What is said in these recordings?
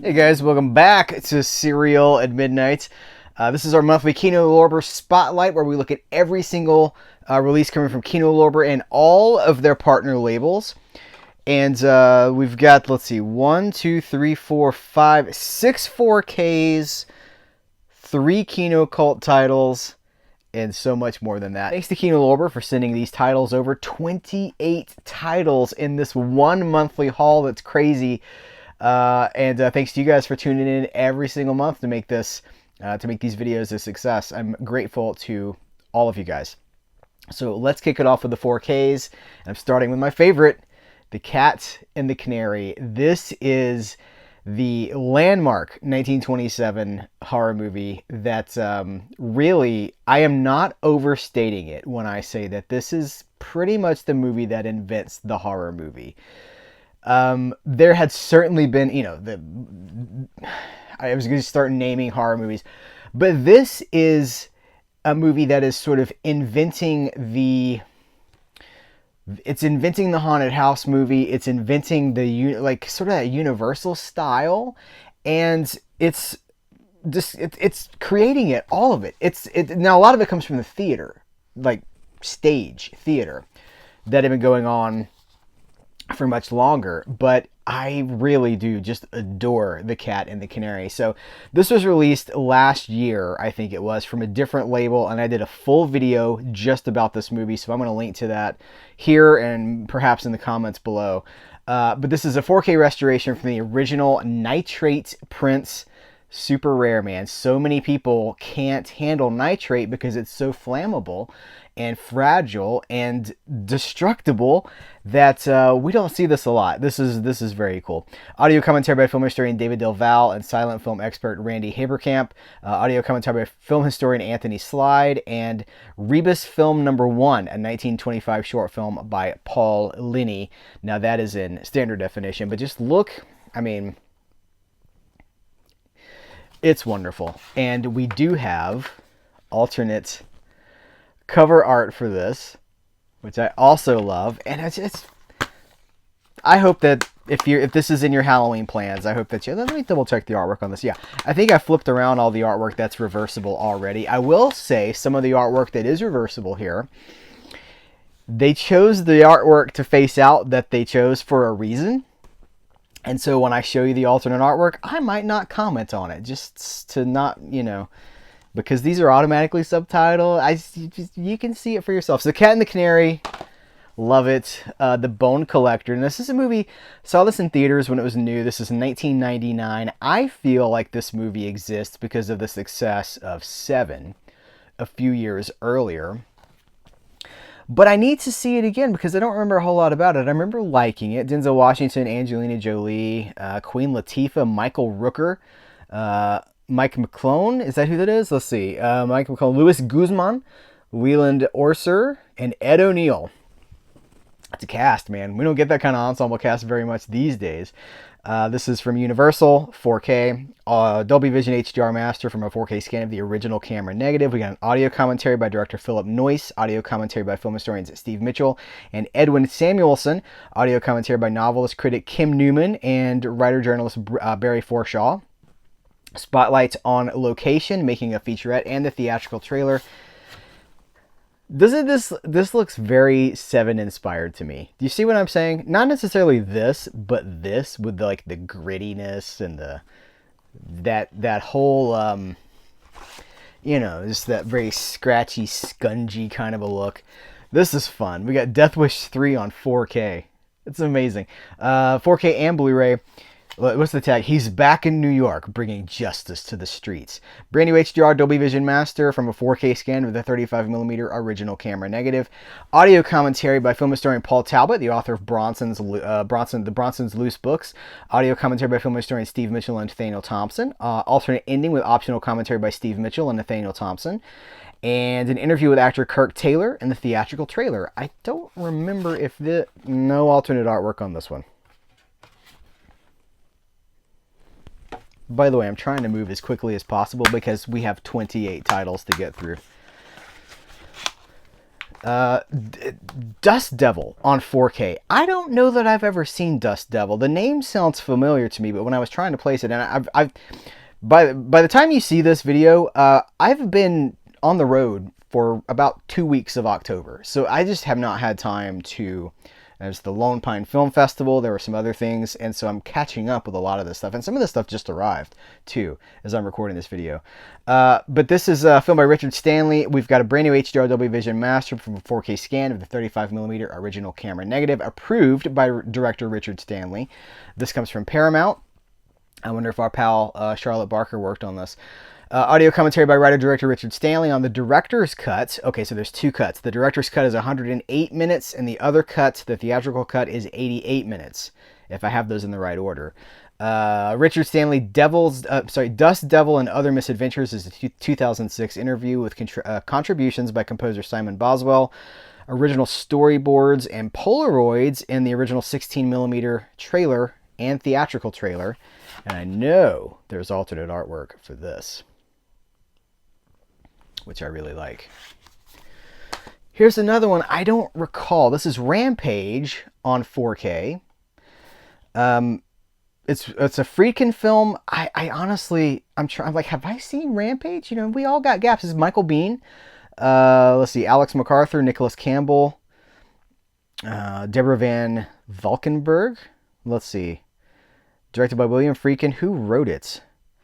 Hey guys, welcome back to Serial at Midnight. This is our monthly Kino Lorber Spotlight where we look at every single release coming from Kino Lorber and all of their partner labels. And we've got, let's see, 1, 2, 3, 4, 5, 6 4Ks, 3 Kino Cult titles, and so much more than that. Thanks to Kino Lorber for sending these titles over. 28 titles in this one monthly haul. That's crazy. And thanks to you guys for tuning in every single month to make this, to make these videos a success. I'm grateful to all of you guys. So let's kick it off with the 4Ks. I'm starting with my favorite, The Cat and the Canary. This is the landmark 1927 horror movie that really, I am not overstating it when I say that this is pretty much the movie that invents the horror movie. There had certainly been, I was going to start naming horror movies, but this is a movie that is sort of inventing the haunted house movie. It's inventing the, sort of that Universal style, and it's just, it's creating it, all of it. Now a lot of it comes from the theater, like stage theater that had been going on for much longer, but I really do just adore The Cat and the Canary. So this was released last year, I think it was, from a different label, and I did a full video just about this movie, so I'm going to link to that here and perhaps in the comments below. But this is a 4K restoration from the original nitrate prints. Super rare, man. So many people can't handle nitrate because it's so flammable and fragile and destructible that we don't see this a lot. This is very cool. Audio commentary by film historian David Del Val and silent film expert Randy Haberkamp. Audio commentary by film historian Anthony Slide, and Rebus Film Number 1, a 1925 short film by Paul Linney. Now that is in standard definition, but just look, I mean, it's wonderful. And we do have alternate cover art for this, which I also love. And I hope that if this is in your Halloween plans, I hope that let me double check the artwork on this. Yeah, I think I flipped around all the artwork that's reversible already. I will say some of the artwork that is reversible here, they chose the artwork to face out that they chose for a reason. And so when I show you the alternate artwork, I might not comment on it, just to not, because these are automatically subtitled. You can see it for yourself. So The Cat and the Canary, love it. The Bone Collector, and this is a movie, saw this in theaters when it was new. This is 1999. I feel like this movie exists because of the success of Seven a few years earlier. But I need to see it again because I don't remember a whole lot about it. I remember liking it. Denzel Washington, Angelina Jolie, Queen Latifah, Michael Rooker, Mike McClone. Is that who that is? Let's see. Mike McClone, Louis Guzman, Wieland Orser, and Ed O'Neill. It's a cast, man. We don't get that kind of ensemble cast very much these days. This is from Universal, 4K, Dolby Vision HDR Master from a 4K scan of the original camera negative. We got an audio commentary by director Philip Noyce, audio commentary by film historians Steve Mitchell and Edwin Samuelson, audio commentary by novelist critic Kim Newman and writer-journalist Barry Forshaw. Spotlights on location, making a featurette, and the theatrical trailer. This looks very Seven inspired to me. Do you see what I'm saying? Not necessarily this, but this with the grittiness and that whole just that very scratchy, scungy kind of a look. This is fun. We got Death Wish 3 on 4K. It's amazing. 4K and Blu-ray. What's the tag? He's back in New York, bringing justice to the streets. Brand new HDR Dolby Vision Master from a 4K scan with a 35mm original camera negative. Audio commentary by film historian Paul Talbot, the author of the Bronson's Loose Books. Audio commentary by film historian Steve Mitchell and Nathaniel Thompson. Alternate ending with optional commentary by Steve Mitchell and Nathaniel Thompson. And an interview with actor Kirk Taylor in the theatrical trailer. I don't remember if no alternate artwork on this one. By the way, I'm trying to move as quickly as possible because we have 28 titles to get through. Dust Devil on 4K. I don't know that I've ever seen Dust Devil. The name sounds familiar to me, but when I was trying to place it, and I've by the time you see this video, I've been on the road for about 2 weeks of October, so I just have not had time to. There's the Lone Pine Film Festival. There were some other things, and so I'm catching up with a lot of this stuff. And some of this stuff just arrived, too, as I'm recording this video. But this is a film by Richard Stanley. We've got a brand new HDR Dolby Vision Master from a 4K scan of the 35mm original camera negative, approved by director Richard Stanley. This comes from Paramount. I wonder if our pal Charlotte Barker worked on this. Audio commentary by writer-director Richard Stanley on the director's cut. Okay, so there's two cuts. The director's cut is 108 minutes, and the other cut, the theatrical cut, is 88 minutes, if I have those in the right order. Richard Stanley, Dust Devil and Other Misadventures is a 2006 interview with contributions by composer Simon Boswell, original storyboards and Polaroids in the original 16mm trailer and theatrical trailer. And I know there's alternate artwork for this, which I really like. Here's another one I don't recall. This is Rampage on 4K. It's a Friedkin film. I honestly, I'm like, have I seen Rampage? You know, we all got gaps. This is Michael Biehn. Let's see, Alex MacArthur, Nicholas Campbell, Deborah Van Valkenburg. Let's see. Directed by William Friedkin. Who wrote it?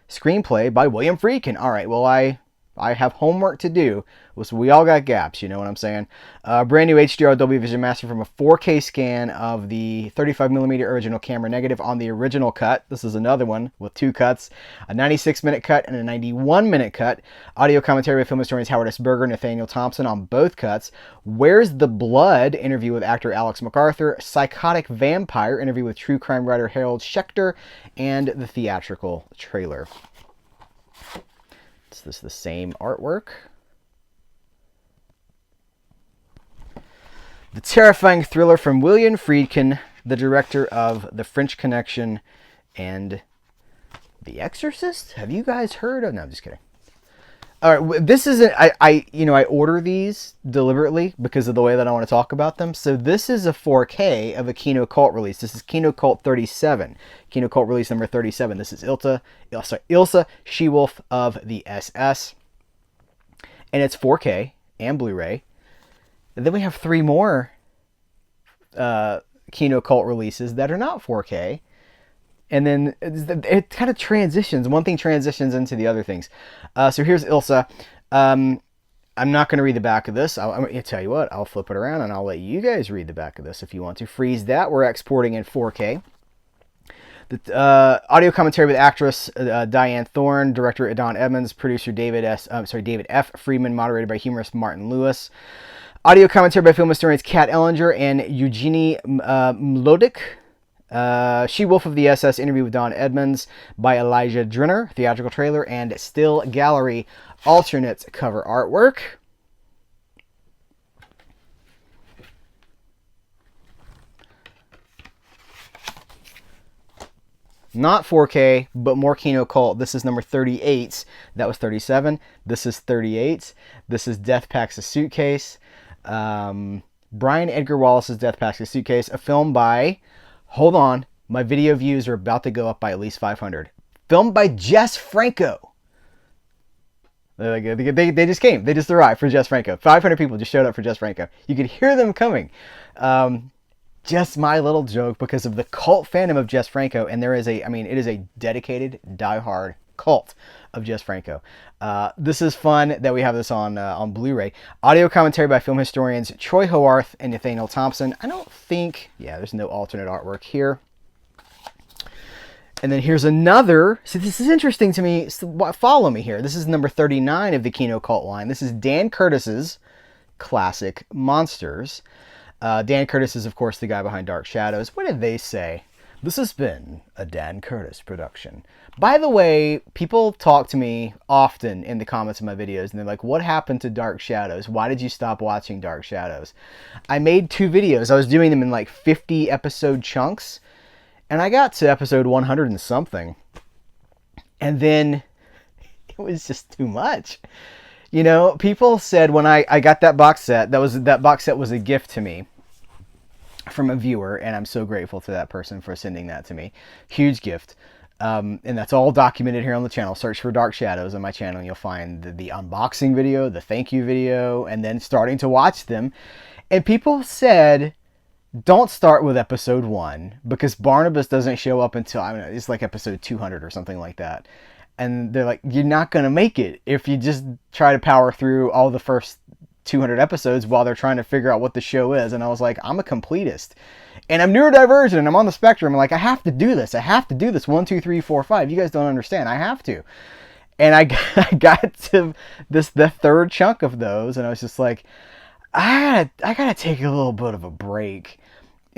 Screenplay by William Friedkin. All right, well, I have homework to do. So we all got gaps, you know what I'm saying? Brand new HDR Dolby Vision Master from a 4K scan of the 35mm original camera negative on the original cut. This is another one with two cuts, a 96-minute cut and a 91-minute cut. Audio commentary by film historians Howard S. Berger and Nathaniel Thompson on both cuts. Where's the Blood? Interview with actor Alex MacArthur. Psychotic Vampire interview with true crime writer Harold Schechter, and the theatrical trailer. Is this the same artwork? The terrifying thriller from William Friedkin, the director of The French Connection and The Exorcist. Have you guys heard of? No, I'm just kidding. All right, this isn't. I order these deliberately because of the way that I want to talk about them. So this is a 4K of a Kino Cult release. This is Kino Cult 37. Kino Cult release number 37. This is Ilsa She-Wolf of the SS, and it's 4K and Blu-ray. And then we have three more Kino Cult releases that are not 4K. And then it kind of transitions. One thing transitions into the other things. So here's Ilsa. I'm not going to read the back of this. I'm going to tell you what. I'll flip it around and I'll let you guys read the back of this if you want to. Freeze that. We're exporting in 4K. The audio commentary with actress Diane Thorne, director Don Edmonds, producer David F. Friedman, moderated by humorist Martin Lewis. Audio commentary by film historians Kat Ellinger and Eugenie Mlodek. She-Wolf of the SS interview with Don Edmonds by Elijah Drinner, theatrical trailer, and Still Gallery alternate cover artwork. Not 4K, but more Kino Cult. This is number 38. That was 37. This is 38. This is Death Packs a Suitcase. Brian Edgar Wallace's Death Packs a Suitcase, a film by... Hold on, my video views are about to go up by at least 500. Filmed by Jess Franco. They just came. They just arrived for Jess Franco. 500 people just showed up for Jess Franco. You could hear them coming. Just my little joke because of the cult fandom of Jess Franco. And it is a dedicated, diehard cult of Jess Franco. This is fun that we have this on Blu-ray. Audio commentary by film historians Troy Howarth and Nathaniel Thompson. I don't think... Yeah, there's no alternate artwork here. And then here's another... See, this is interesting to me. Follow me here. This is number 39 of the Kino Cult line. This is Dan Curtis's classic Monsters. Dan Curtis is, of course, the guy behind Dark Shadows. What did they say? This has been a Dan Curtis production. By the way, people talk to me often in the comments of my videos, and they're like, what happened to Dark Shadows? Why did you stop watching Dark Shadows? I made 2 videos. I was doing them in like 50 episode chunks, and I got to episode 100 and something. And then it was just too much. You know, people said when I got that box set, that box set was a gift to me from a viewer, and I'm so grateful to that person for sending that to me. Huge gift. And that's all documented here on the channel. Search for Dark Shadows on my channel, and you'll find the unboxing video, the thank you video, and then starting to watch them. And people said, don't start with episode 1 because Barnabas doesn't show up until, I don't know, it's like episode 200 or something like that. And they're like, you're not going to make it if you just try to power through all the first 200 episodes while they're trying to figure out what the show is. And I was like, I'm a completist. And I'm neurodivergent and I'm on the spectrum. I'm like, I have to do this. I have to do this. 1, 2, 3, 4, 5. You guys don't understand. I have to. And I got to the third chunk of those, and I was just like, I gotta take a little bit of a break.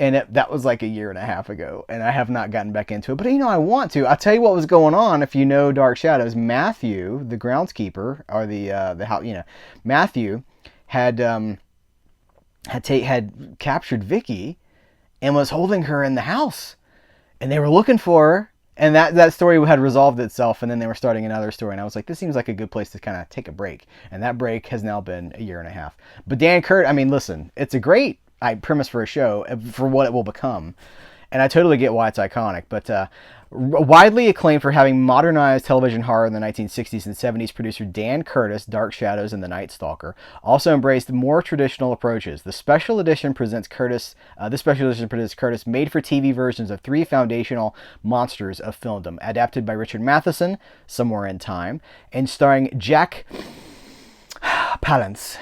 And that was like a year and a half ago, and I have not gotten back into it. But you know, I want to. I'll tell you what was going on. If you know Dark Shadows, Matthew, the groundskeeper, or the house, you know, Matthew had captured Vicky and was holding her in the house, and they were looking for her. And that story had resolved itself, and then they were starting another story. And I was like, this seems like a good place to kind of take a break. And that break has now been a year and a half. But Dan Curtis, I mean, listen, it's a great premise for a show, for what it will become. And I totally get why it's iconic. But widely acclaimed for having modernized television horror in the 1960s and 70s, producer Dan Curtis, Dark Shadows and The Night Stalker, also embraced more traditional approaches. The special edition presents Curtis made-for-TV versions of 3 foundational monsters of filmdom, adapted by Richard Matheson, Somewhere in Time, and starring Jack Palance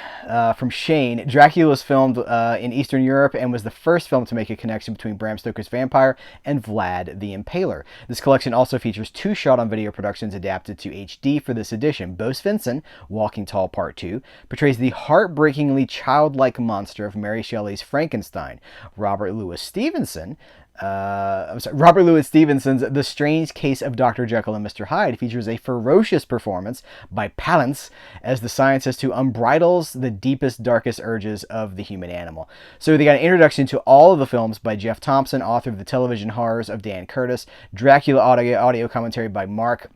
from Shane. Dracula was filmed in Eastern Europe and was the first film to make a connection between Bram Stoker's vampire and Vlad the Impaler. This collection also features 2 shot-on-video productions adapted to HD for this edition. Bo Svensson, Walking Tall Part 2, portrays the heartbreakingly childlike monster of Mary Shelley's Frankenstein. Robert Louis Stevenson's The Strange Case of Dr. Jekyll and Mr. Hyde features a ferocious performance by Palance as the scientist who unbridles the deepest, darkest urges of the human animal. So they got an introduction to all of the films by Jeff Thompson, author of The Television Horrors of Dan Curtis, Dracula audio commentary by Mark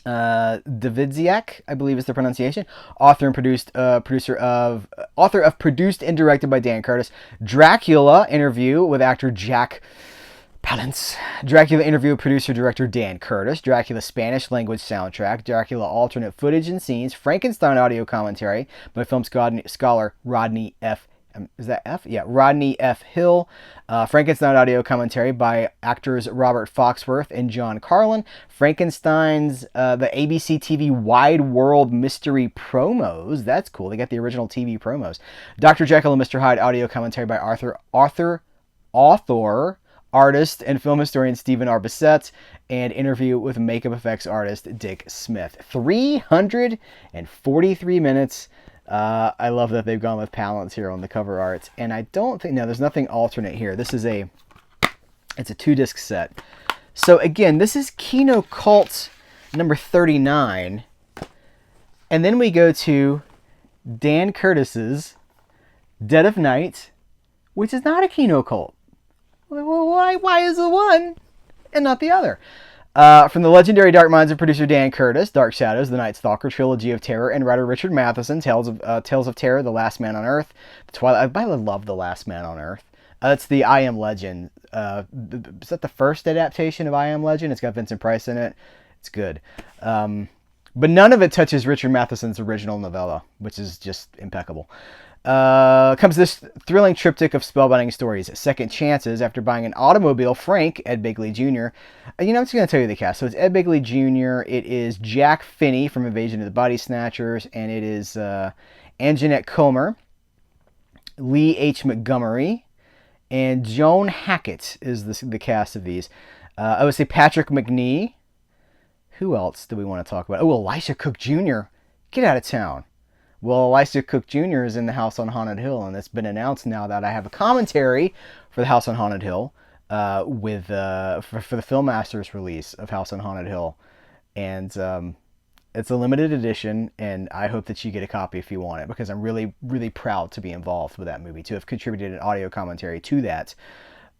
Davidziak, I believe is the pronunciation. Author of Produced and Directed by Dan Curtis. Dracula interview with actor Jack Palance. Dracula interview with producer-director Dan Curtis. Dracula Spanish language soundtrack. Dracula alternate footage and scenes. Frankenstein audio commentary by film scholar Rodney F. Is that F? Yeah, Rodney F. Hill. Frankenstein audio commentary by actors Robert Foxworth and John Carlin. Frankenstein's the ABC TV Wide World Mystery promos. That's cool. They got the original TV promos. Dr. Jekyll and Mr. Hyde audio commentary by author, artist, and film historian Stephen R. Bissett, and interview with makeup effects artist Dick Smith. 343 minutes. I love that they've gone with Palance here on the cover art. And I don't think, no, there's nothing alternate here. It's a 2-disc set. So again, this is Kino Cult number 39. And then we go to Dan Curtis's Dead of Night, which is not a Kino Cult. Well, why is the one and not the other? From the legendary dark minds of producer Dan Curtis, Dark Shadows, The Night Stalker, Trilogy of Terror, and writer Richard Matheson, Tales of Terror, The Last Man on Earth, Twilight. I love The Last Man on Earth. It's the I Am Legend. Is that the first adaptation of I Am Legend? It's got Vincent Price in it. It's good. But none of it touches Richard Matheson's original novella, which is just impeccable. Comes this thrilling triptych of spellbinding stories. Second chances. After buying an automobile, Frank, Ed Begley Jr. I'm just going to tell you the cast. So it's Ed Begley Jr., it is Jack Finney from Invasion of the Body Snatchers, and it is Anjanette Comer, Lee H. Montgomery, and Joan Hackett is the cast of these. I would say Patrick McNee. Who else do we want to talk about? Oh, Elisha Cook Jr. Get out of town. Well, Elisha Cook Jr. is in the House on Haunted Hill, and it's been announced now that I have a commentary for the House on Haunted Hill for the Film Masters release of House on Haunted Hill. And it's a limited edition, and I hope that you get a copy if you want it, because I'm really, really proud to be involved with that movie, to have contributed an audio commentary to that.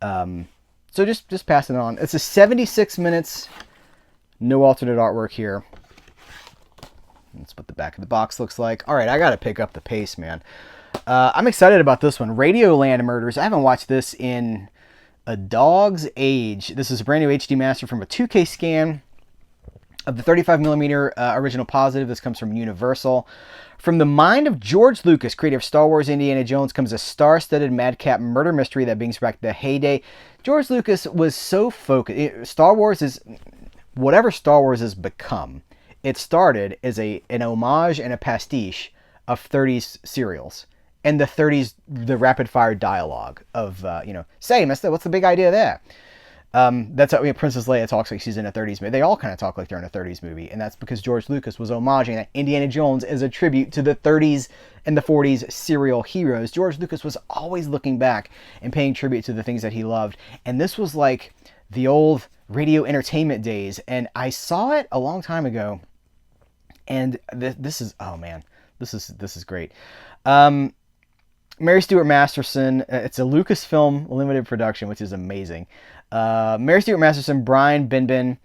So just pass it on. It's a 76 minutes, no alternate artwork here. That's what the back of the box looks like. All right, I got to pick up the pace, man. I'm excited about this one. Radioland Murders. I haven't watched this in a dog's age. This is a brand new HD master from a 2K scan of the 35mm original positive. This comes from Universal. From the mind of George Lucas, creator of Star Wars, Indiana Jones, comes a star-studded madcap murder mystery that brings back the heyday. George Lucas was so focused. Star Wars is whatever Star Wars has become. It started as an homage and a pastiche of 30s serials and the 30s, the rapid-fire dialogue of, say, mister, what's the big idea there? That's how Princess Leia talks like she's in a 30s movie. They all kind of talk like they're in a 30s movie, and that's because George Lucas was homaging that Indiana Jones as a tribute to the 30s and the 40s serial heroes. George Lucas was always looking back and paying tribute to the things that he loved, and this was like the old radio entertainment days, and I saw it a long time ago, and this is, oh man, this is great. Mary Stuart Masterson, it's a Lucasfilm limited production, which is amazing. Mary Stuart Masterson, Brian Benben,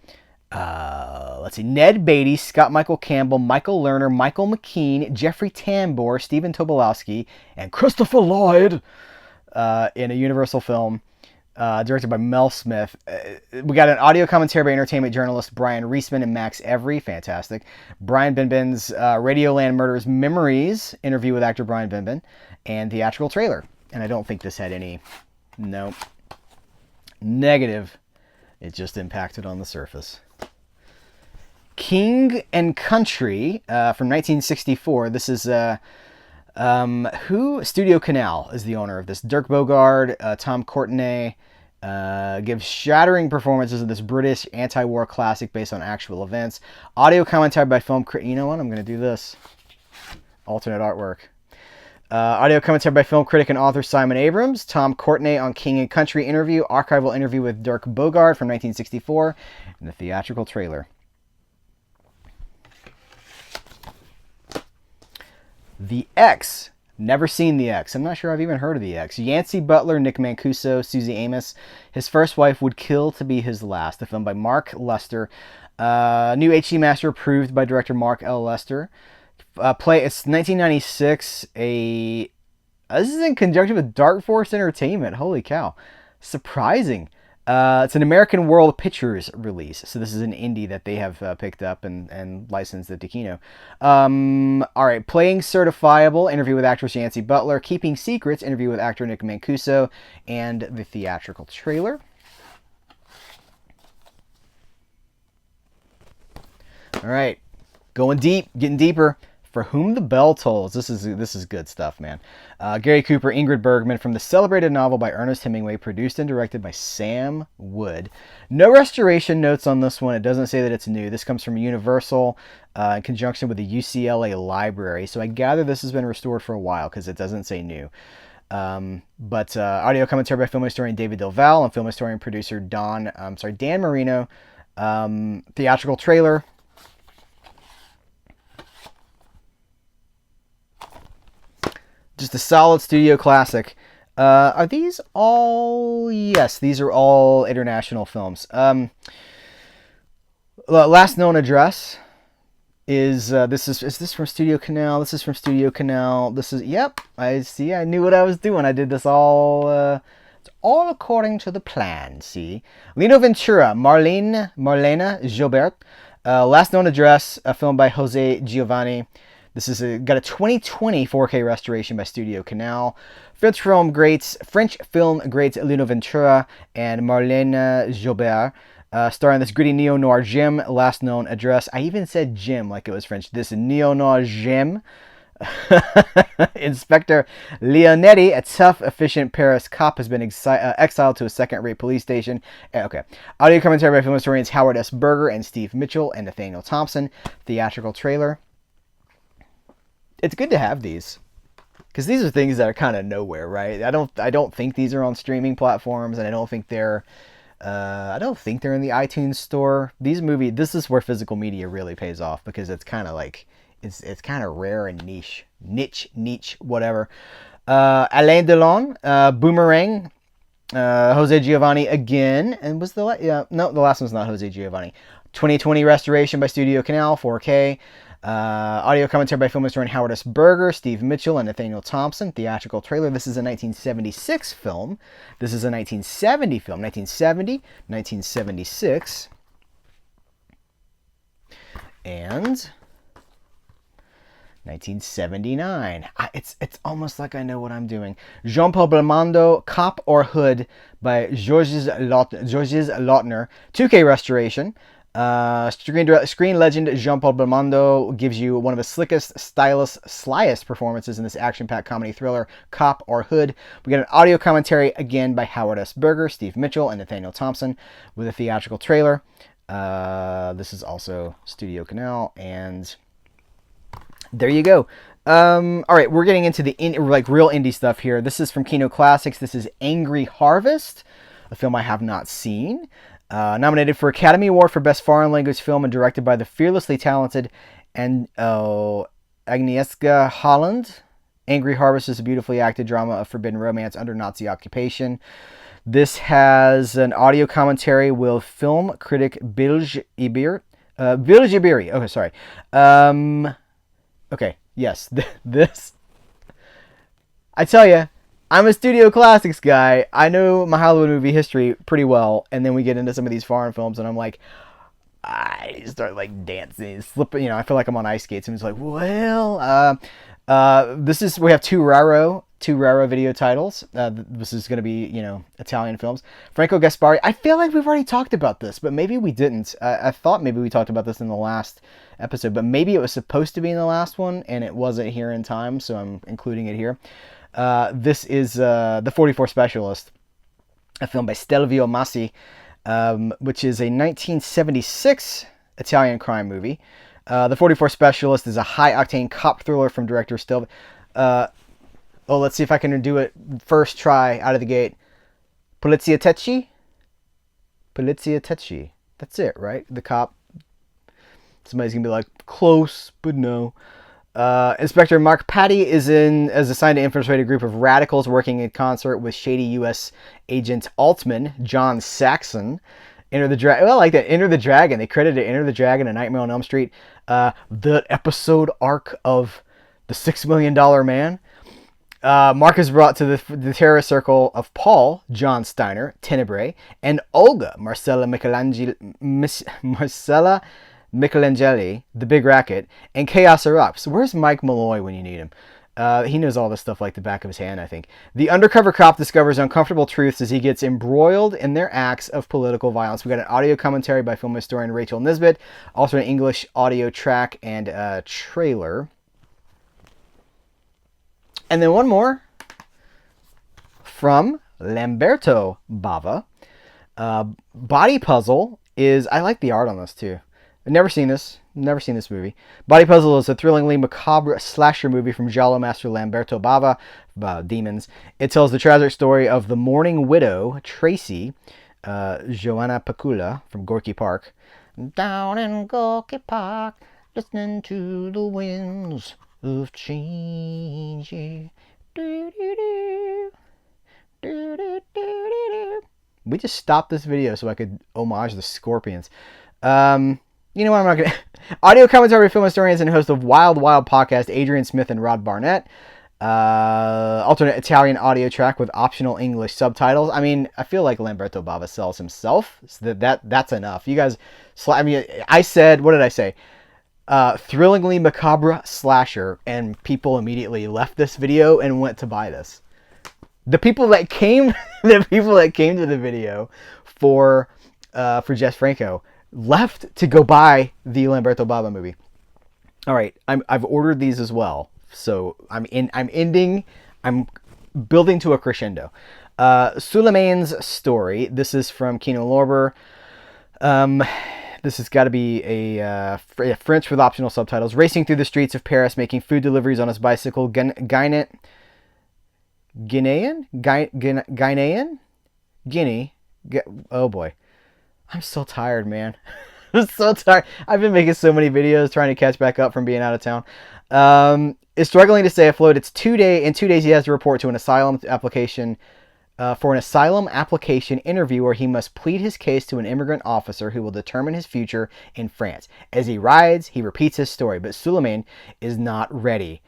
let's see, Ned Beatty, Scott Michael Campbell, Michael Lerner, Michael McKean, Jeffrey Tambor, Stephen Tobolowsky, and Christopher Lloyd in a Universal film. Directed by Mel Smith. We got an audio commentary by entertainment journalist Brian Reisman and Max Every. Fantastic. Brian Benben's Radioland Murders Memories interview with actor Brian Benben, and theatrical trailer. And I don't think this had any, no, negative. It just impacted on the surface. King and Country from 1964. This is Studio Canal is the owner of this. Dirk Bogarde, Tom Courtenay gives shattering performances of this British anti-war classic based on actual events. Audio commentary by film critic. You know what? I'm going to do this. Alternate artwork. Audio commentary by film critic and author Simon Abrams. Tom Courtenay on King and Country interview. Archival interview with Dirk Bogarde from 1964. And the theatrical trailer. The X. Never seen The X. I'm not sure I've even heard of The X. Yancey Butler, Nick Mancuso, Susie Amos. His first wife would kill to be his last. The film by Mark Lester. New HD master approved by director Mark L. Lester. It's 1996. This is in conjunction with Dark Force Entertainment. Holy cow. Surprising. It's an American World Pictures release. So this is an indie that they have picked up and licensed it to Kino. All right. Playing Certifiable, interview with actress Yancey Butler. Keeping Secrets, interview with actor Nick Mancuso. And the theatrical trailer. All right. Going deep, getting deeper. For Whom the Bell Tolls. This is good stuff, man. Gary Cooper, Ingrid Bergman, from the celebrated novel by Ernest Hemingway, produced and directed by Sam Wood. No restoration notes on this one. It doesn't say that it's new. This comes from Universal in conjunction with the UCLA Library. So I gather this has been restored for a while because it doesn't say new. But audio commentary by film historian David Del Valle and film historian producer Dan Marino. Theatrical trailer. Just a solid studio classic. Are these all? Yes, these are all international films. Last Known Address is this from Studio Canal? This is from Studio Canal. This is, yep. I see. I knew what I was doing. I did this all. It's all according to the plan. See, Lino Ventura, Marlena Gilbert. Last Known Address, a film by Jose Giovanni. This is got a 2020 4K restoration by Studio Canal. French film greats Lino Ventura and Marlene Gilbert, starring this gritty neo-noir gem, Last Known Address. I even said gem like it was French. This neo-noir gem. Inspector Leonetti, a tough, efficient Paris cop, has been exiled to a second-rate police station. Okay. Audio commentary by film historians Howard S. Berger and Steve Mitchell and Nathaniel Thompson. Theatrical trailer. It's good to have these because these are things that are kind of nowhere, right? I don't think these are on streaming platforms, and I don't think they're in the iTunes store. This is where physical media really pays off because it's kind of like it's kind of rare and niche, whatever. Alain Delon, Boomerang, Jose Giovanni again, and the last one's not Jose Giovanni. 2020 restoration by Studio Canal, 4K. Audio commentary by film historian Howard S. Berger, Steve Mitchell, and Nathaniel Thompson. Theatrical trailer. This is a 1976 film. This is a 1970 film. 1970, 1976, and 1979. It's almost like I know what I'm doing. Jean-Paul Belmondo, Cop or Hood by Georges Lautner. 2K restoration. Screen legend Jean-Paul Belmondo gives you one of the slickest, slyest performances in this action-packed comedy thriller, Cop or Hood. We get an audio commentary, again, by Howard S. Berger, Steve Mitchell, and Nathaniel Thompson, with a theatrical trailer. This is also Studio Canal, and there you go. All right, we're getting into the real indie stuff here. This is from Kino Classics. This is Angry Harvest, a film I have not seen. Nominated for Academy Award for Best Foreign Language Film and directed by the fearlessly talented Agnieszka Holland. Angry Harvest is a beautifully acted drama of forbidden romance under Nazi occupation. This has an audio commentary with film critic Bilge Ibiri. Okay, sorry. Okay, yes, this. I tell you, I'm a Studio Classics guy. I know my Hollywood movie history pretty well, and then we get into some of these foreign films, and I'm like, I start like dancing, slipping. I feel like I'm on ice skates, and it's like, well, we have two Raro video titles. This is going to be, Italian films. Franco Gaspari. I feel like we've already talked about this, but maybe we didn't. I thought maybe we talked about this in the last episode, but maybe it was supposed to be in the last one, and it wasn't here in time, so I'm including it here. This is The 44 Specialist, a film by Stelvio Massi, which is a 1976 Italian crime movie. The 44 Specialist is a high-octane cop thriller from director Stelvio. Let's see if I can do it first try out of the gate. Polizia Tecci? That's it, right? The cop. Somebody's going to be like, close, but no. Inspector Mark Patty is assigned to infiltrate a group of radicals working in concert with shady U.S. agent Altman, John Saxon. Enter the Dragon. Well, I like that. Enter the Dragon. They credited Enter the Dragon, A Nightmare on Elm Street. The episode arc of The $6 Million Man. Mark is brought to the terrorist circle of Paul, John Steiner, Tenebrae, and Olga, Marcella Michelangeli, the Big Racket, and Chaos Erupts. Where's Mike Malloy when you need him? He knows all this stuff like the back of his hand, I think. The undercover cop discovers uncomfortable truths as he gets embroiled in their acts of political violence. We got an audio commentary by film historian Rachel Nisbet, also an English audio track and a trailer. And then one more from Lamberto Bava. Body Puzzle is... I like the art on this too. I've never seen this movie. Body Puzzle is a thrillingly macabre slasher movie from Giallo master Lamberto Bava about demons. It tells the tragic story of the mourning widow, Tracy, Joanna Pacula from Gorky Park. Down in Gorky Park, listening to the winds of change. We just stopped this video so I could homage the Scorpions. You know what, I'm not going to... Audio commentary, film historians, and host of Wild Wild podcast, Adrian Smith and Rod Barnett. Alternate Italian audio track with optional English subtitles. I mean, I feel like Lamberto Bava sells himself, so that's enough. You guys... I said... What did I say? Thrillingly macabre slasher, and people immediately left this video and went to buy this. The people that came to the video for Jess Franco left to go buy the Lamberto Bava movie. All right, I've ordered these as well, so I'm building to a crescendo. Suleiman's Story. This is from Kino Lorber. This has got to be a French with optional subtitles. Racing through the streets of Paris, making food deliveries on his bicycle. Guinea. Oh boy. I'm so tired, man. I'm so tired. I've been making so many videos trying to catch back up from being out of town. Is struggling to stay afloat. In 2 days he has to report to an asylum application for an asylum application interview where he must plead his case to an immigrant officer who will determine his future in France. As he rides, he repeats his story, but Suleiman is not ready.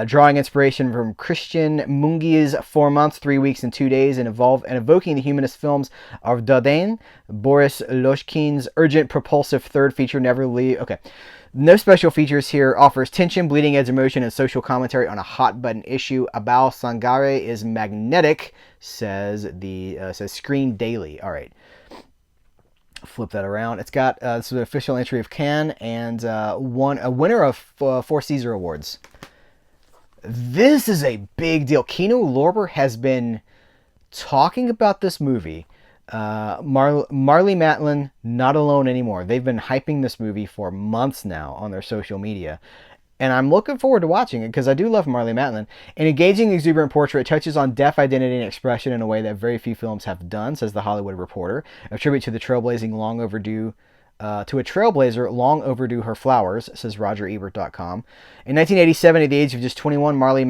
Drawing inspiration from Christian Mungi's 4 months, 3 weeks, and 2 days, and evoking the humanist films of Dardenne, Boris Loshkin's urgent, propulsive third feature, Never Leave. Okay. No special features here. Offers tension, bleeding edge emotion, and social commentary on a hot button issue. Abao Sangare is magnetic, says Screen Daily. All right. Flip that around. It's got this is an official entry of Cannes and a winner of 4 Caesar Awards. This is a big deal. Kino Lorber has been talking about this movie. Marlee Matlin, not alone anymore. They've been hyping this movie for months now on their social media. And I'm looking forward to watching it because I do love Marlee Matlin. An engaging, exuberant portrait touches on deaf identity and expression in a way that very few films have done, says The Hollywood Reporter. A tribute to the trailblazing to a trailblazer long overdue her flowers, says RogerEbert.com. In 1987, at the age of just 21, Marlee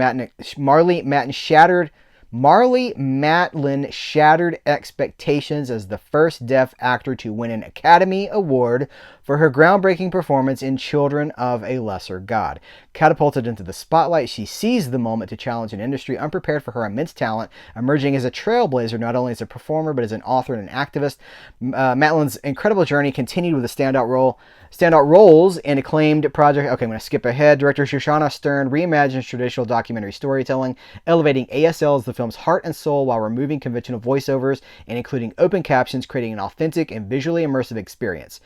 Matlin shattered expectations as the first deaf actor to win an Academy Award for her groundbreaking performance in Children of a Lesser God. Catapulted into the spotlight, she seized the moment to challenge an industry unprepared for her immense talent, emerging as a trailblazer not only as a performer but as an author and an activist. Matlin's incredible journey continued with a standout roles in acclaimed project. Okay, I'm going to skip ahead. Director Shoshana Stern reimagines traditional documentary storytelling, elevating ASL as the film's heart and soul while removing conventional voiceovers and including open captions, creating an authentic and visually immersive experience.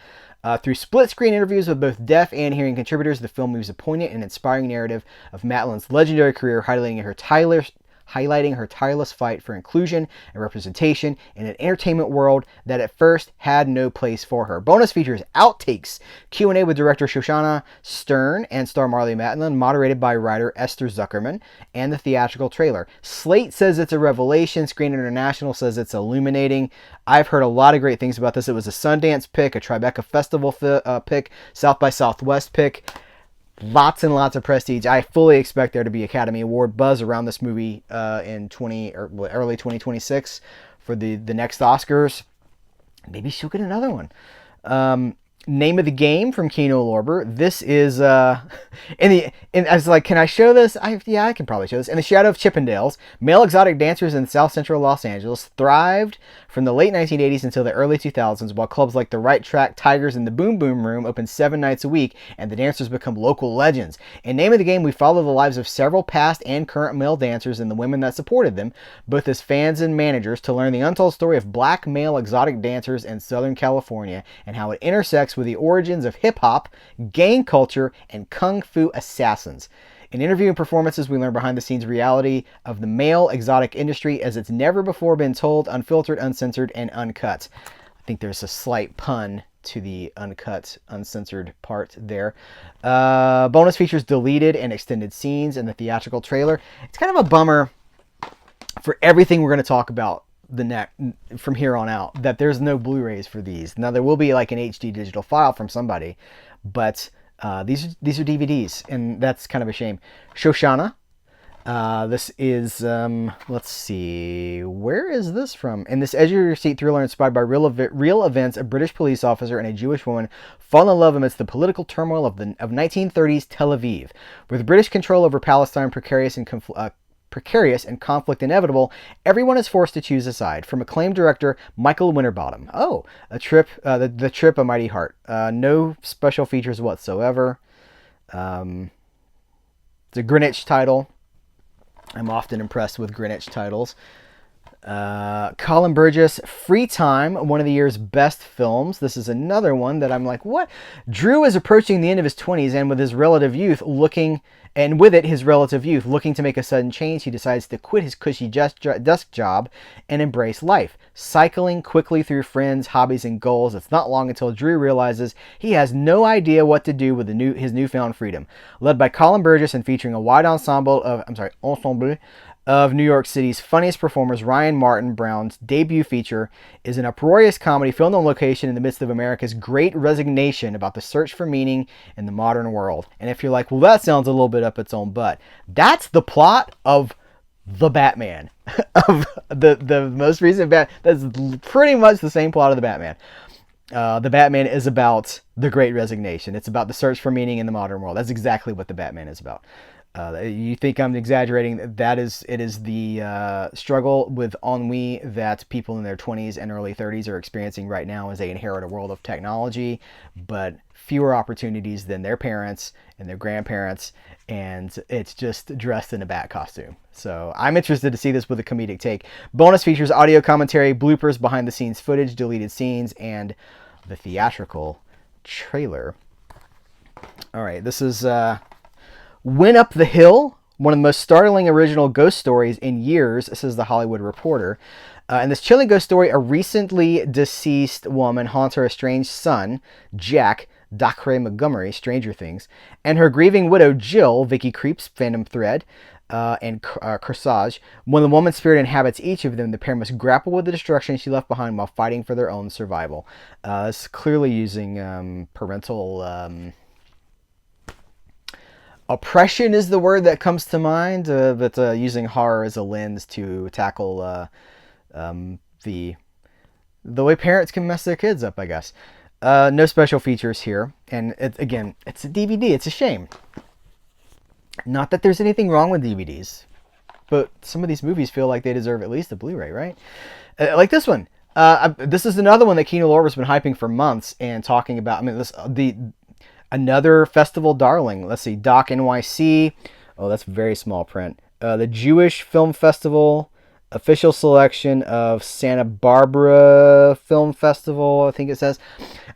Through split-screen interviews with both deaf and hearing contributors, the film weaves a poignant and inspiring narrative of Matlin's legendary career, highlighting her tireless fight for inclusion and representation in an entertainment world that at first had no place for her. Bonus features, outtakes, Q&A with director Shoshana Stern and star Marlee Matlin, moderated by writer Esther Zuckerman, and the theatrical trailer. Slate says it's a revelation. Screen International says it's illuminating. I've heard a lot of great things about this. It was a Sundance pick, a Tribeca Festival pick, South by Southwest pick. Lots and lots of prestige. I fully expect there to be Academy Award buzz around this movie in early 2026 for the next Oscars. Maybe she'll get another one. Name of the Game from Kino Lorber. This is I was like, can I show this? I can probably show this. In the shadow of Chippendales, male exotic dancers in South Central Los Angeles thrived from the late 1980s until the early 2000s, while clubs like the Right Track, Tigers, and the Boom Boom Room open 7 nights a week, and the dancers become local legends. In Name of the Game, we follow the lives of several past and current male dancers and the women that supported them, both as fans and managers, to learn the untold story of black male exotic dancers in Southern California and how it intersects with the origins of hip-hop, gang culture, and kung fu assassins. In interviewing performances, we learn behind-the-scenes reality of the male exotic industry as it's never before been told, unfiltered, uncensored, and uncut. I think there's a slight pun to the uncut, uncensored part there. Bonus features deleted and extended scenes in the theatrical trailer. It's kind of a bummer for everything we're going to talk about from here on out, that there's no Blu-rays for these. Now, there will be like an HD digital file from somebody, but these are DVDs, and that's kind of a shame. Shoshana. This is, let's see, where is this from? In this edge-of-your-seat thriller inspired by real events, a British police officer and a Jewish woman fall in love amidst the political turmoil of 1930s Tel Aviv. With British control over Palestine precarious and conflict inevitable, everyone is forced to choose a side. From acclaimed director Michael Winterbottom. Oh, the Trip, A Mighty Heart. No special features whatsoever. It's a Greenwich title. I'm often impressed with Greenwich titles. Colin Burgess, Free Time, one of the year's best films. This is another one that I'm like, what? Drew is approaching the end of his 20s, and with his relative youth looking to make a sudden change, he decides to quit his cushy desk job and embrace life. Cycling quickly through friends, hobbies, and goals, it's not long until Drew realizes he has no idea what to do with his newfound freedom. Led by Colin Burgess and featuring a wide ensemble of New York City's funniest performers, Ryan Martin Brown's debut feature is an uproarious comedy filmed on location in the midst of America's great resignation about the search for meaning in the modern world. And if you're like, well, that sounds a little bit up its own butt, that's the plot of the Batman of the most recent That's pretty much the same plot of the Batman. The Batman is about the Great Resignation. It's about the search for meaning in the modern world. That's exactly what the Batman is about. You think I'm exaggerating? It is the struggle with ennui that people in their 20s and early 30s are experiencing right now as they inherit a world of technology, but fewer opportunities than their parents and their grandparents, and it's just dressed in a bat costume. So I'm interested to see this with a comedic take. Bonus features audio commentary, bloopers, behind the scenes footage, deleted scenes, and the theatrical trailer. All right, this is Went Up the Hill, one of the most startling original ghost stories in years, says The Hollywood Reporter. In this chilling ghost story, a recently deceased woman haunts her estranged son, Jack, Dacre Montgomery, Stranger Things, and her grieving widow, Jill, Vicky Creeps, Fandom Thread, and Corsage. When the woman's spirit inhabits each of them, the pair must grapple with the destruction she left behind while fighting for their own survival. It's clearly using parental... oppression is the word that comes to mind, but using horror as a lens to tackle the way parents can mess their kids up, I guess. No special features here, and it's a DVD. It's a shame. Not that there's anything wrong with DVDs, but some of these movies feel like they deserve at least a Blu-ray, right? Like this one. This is another one that Kino Lorber's been hyping for months and talking about. I mean, another festival darling. Let's see, Doc NYC. Oh, that's very small print. The Jewish Film Festival, official selection of Santa Barbara Film Festival, I think it says.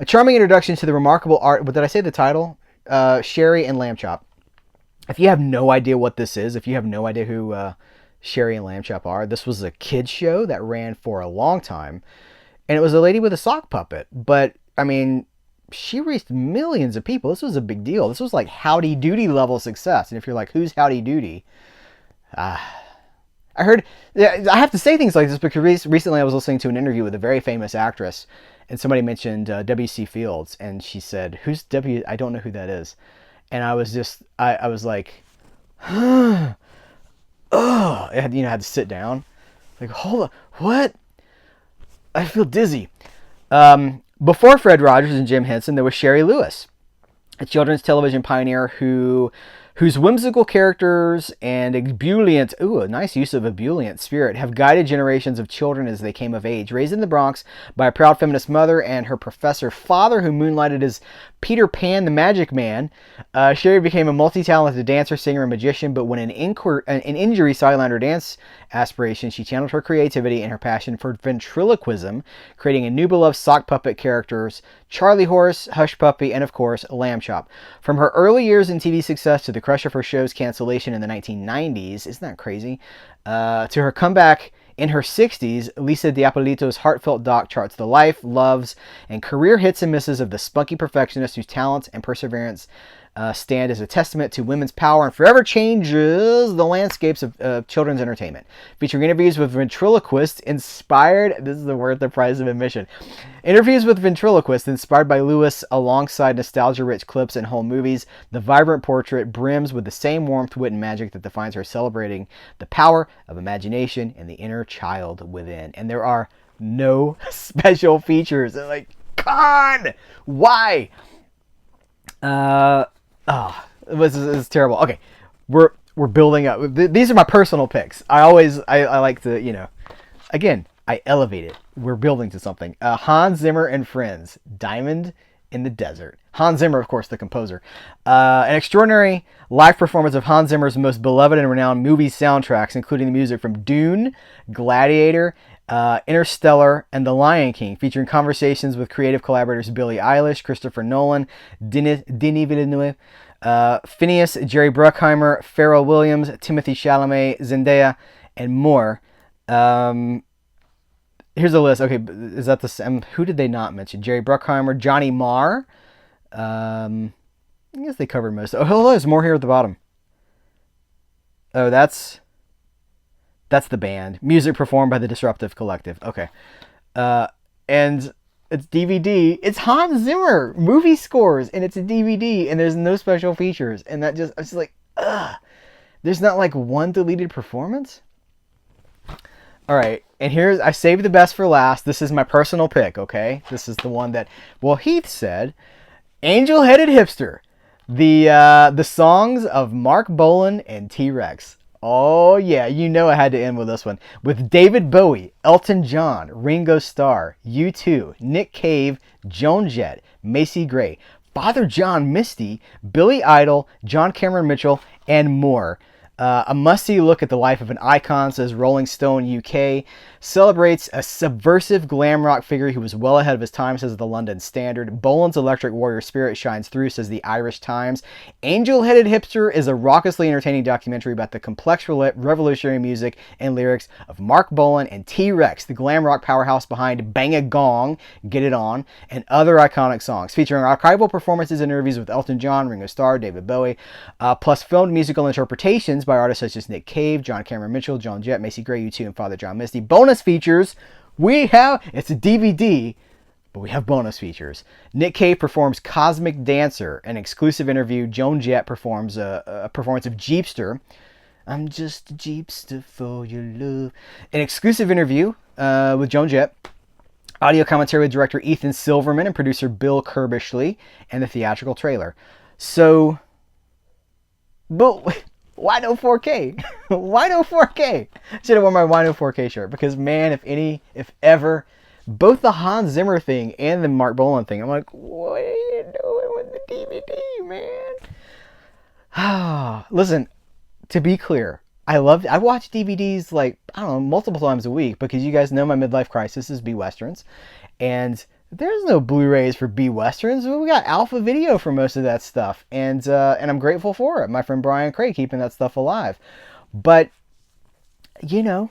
A charming introduction to the remarkable art. What did I say the title? Sherry and Lamb Chop. If you have no idea what this is, if you have no idea who Sherry and Lamb Chop are, this was a kids show that ran for a long time. And it was a lady with a sock puppet. But, I mean, she reached millions of people. This was a big deal. This was like Howdy Doody level success. And if you're like, who's Howdy Doody? I heard, I have to say things like this because recently I was listening to an interview with a very famous actress, and somebody mentioned W.C. Fields, and she said, who's I don't know who that is. And I was just, I was like, I had to sit down. Like, hold on, what? I feel dizzy. Before Fred Rogers and Jim Henson, there was Sherry Lewis, a children's television pioneer whose whimsical characters and ebullient, a nice use of ebullient spirit, have guided generations of children as they came of age. Raised in the Bronx by a proud feminist mother and her professor father who moonlighted as Peter Pan the Magic Man, Sherry became a multi-talented dancer, singer, and magician, but when an injury sidelined her dance aspirations, she channeled her creativity and her passion for ventriloquism, creating a new beloved sock puppet characters, Charlie Horse, Hush Puppy, and of course, Lamb Chop. From her early years in TV success to the crush of her show's cancellation in the 1990s, isn't that crazy? To her comeback in her 60s, Lisa Diapolito's heartfelt doc charts the life, loves, and career hits and misses of the spunky perfectionist whose talents and perseverance stand as a testament to women's power and forever changes the landscapes of children's entertainment. Featuring interviews with ventriloquists inspired, this is the word, the price of admission. Interviews with ventriloquists inspired by Lewis alongside nostalgia-rich clips and home movies, the vibrant portrait brims with the same warmth, wit, and magic that defines her, celebrating the power of imagination and the inner child within. And there are no special features. They're like, con! Why? This is terrible. Okay, we're building up. These are my personal picks. I like to, again, I elevate it. We're building to something. Hans Zimmer and Friends, Diamond in the Desert. Hans Zimmer, of course, the composer. An extraordinary live performance of Hans Zimmer's most beloved and renowned movie soundtracks, including the music from Dune, Gladiator, Interstellar, and The Lion King, featuring conversations with creative collaborators Billie Eilish, Christopher Nolan, Denis Villeneuve, Phineas, Jerry Bruckheimer, Pharrell Williams, Timothy Chalamet, Zendaya, and more. Here's a list. Okay, is that the same? Who did they not mention? Jerry Bruckheimer, Johnny Marr. I guess they covered most. Oh, there's more here at the bottom. Oh, that's the band. Music performed by the Disruptive Collective. Okay. And it's DVD. It's Hans Zimmer movie scores, and it's a DVD, and there's no special features. And that just, I was like, ugh. There's not like one deleted performance. All right, and here's, I saved the best for last. This is my personal pick, okay? This is the one that, well, Heath said, Angel Headed Hipster. The songs of Mark Bolan and T-Rex. Oh yeah, you know I had to end with this one. With David Bowie, Elton John, Ringo Starr, U2, Nick Cave, Joan Jett, Macy Gray, Father John Misty, Billy Idol, John Cameron Mitchell, and more. A must-see look at the life of an icon, says Rolling Stone UK. Celebrates a subversive glam rock figure who was well ahead of his time, says the London Standard. Bolan's electric warrior spirit shines through, says the Irish Times. Angel-Headed Hipster is a raucously entertaining documentary about the complex revolutionary music and lyrics of Mark Bolan and T-Rex, the glam rock powerhouse behind Bang a Gong, Get It On, and other iconic songs, featuring archival performances and interviews with Elton John, Ringo Starr, David Bowie, plus filmed musical interpretations by artists such as Nick Cave, John Cameron Mitchell, Joan Jett, Macy Gray, U2, and Father John Misty. Bonus features, we have, it's a DVD, but we have bonus features. Nick Cave performs Cosmic Dancer, an exclusive interview. Joan Jett performs a performance of Jeepster. I'm just a Jeepster for your love. An exclusive interview with Joan Jett. Audio commentary with director Ethan Silverman and producer Bill Kerbishley, and the theatrical trailer. So, but why no 4K? Why no 4K? I should have worn my Why no 4K shirt, because man, if ever, both the Hans Zimmer thing and the Mark Bolan thing, I'm like, what are you doing with the DVD, man? Listen, to be clear, I watch DVDs like, I don't know, multiple times a week, because you guys know my midlife crisis is B-Westerns, and there's no Blu-rays for B-Westerns. We got Alpha Video for most of that stuff, and I'm grateful for it. My friend Brian Craig keeping that stuff alive. But, you know,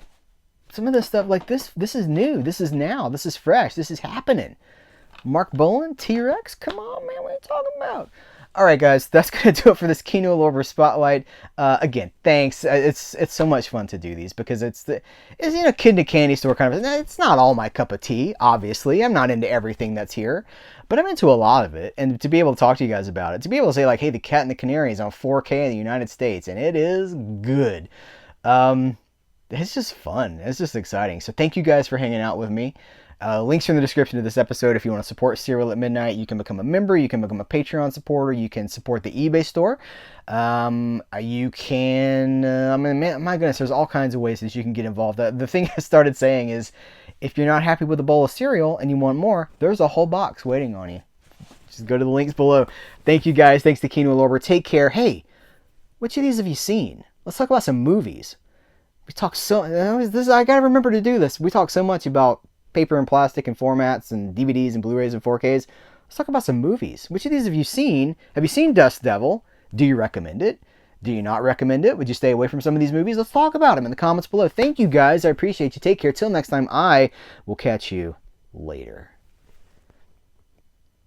some of this stuff like this is new. This is now. This is fresh. This is happening. Mark Bolan, T-Rex, come on, man, what are you talking about? All right, guys, that's going to do it for this Kino Lorber Spotlight. Again, thanks. It's so much fun to do these, because it's you know, kid in a candy store kind of. It's not all my cup of tea, obviously. I'm not into everything that's here, but I'm into a lot of it. And to be able to talk to you guys about it, to be able to say like, hey, The Cat and the Canary is on 4K in the United States, and it is good. It's just fun. It's just exciting. So thank you guys for hanging out with me. Links are in the description of this episode. If you want to support Serial at Midnight, you can become a member, you can become a Patreon supporter, you can support the eBay store. You can, I mean, man, my goodness, there's all kinds of ways that you can get involved. The thing I started saying is, if you're not happy with a bowl of cereal and you want more, there's a whole box waiting on you. Just go to the links below. Thank you guys. Thanks to Kino Lorber. Take care. Hey, which of these have you seen? Let's talk about some movies. We talk so, I gotta remember to do this. We talk so much about paper and plastic and formats and DVDs and Blu-rays and 4Ks. Let's talk about some movies. Which of these have you seen? Have you seen Dust Devil? Do you recommend it? Do you not recommend it? Would you stay away from some of these movies? Let's talk about them in the comments below. Thank you guys. I appreciate you. Take care. Till next time, I will catch you later.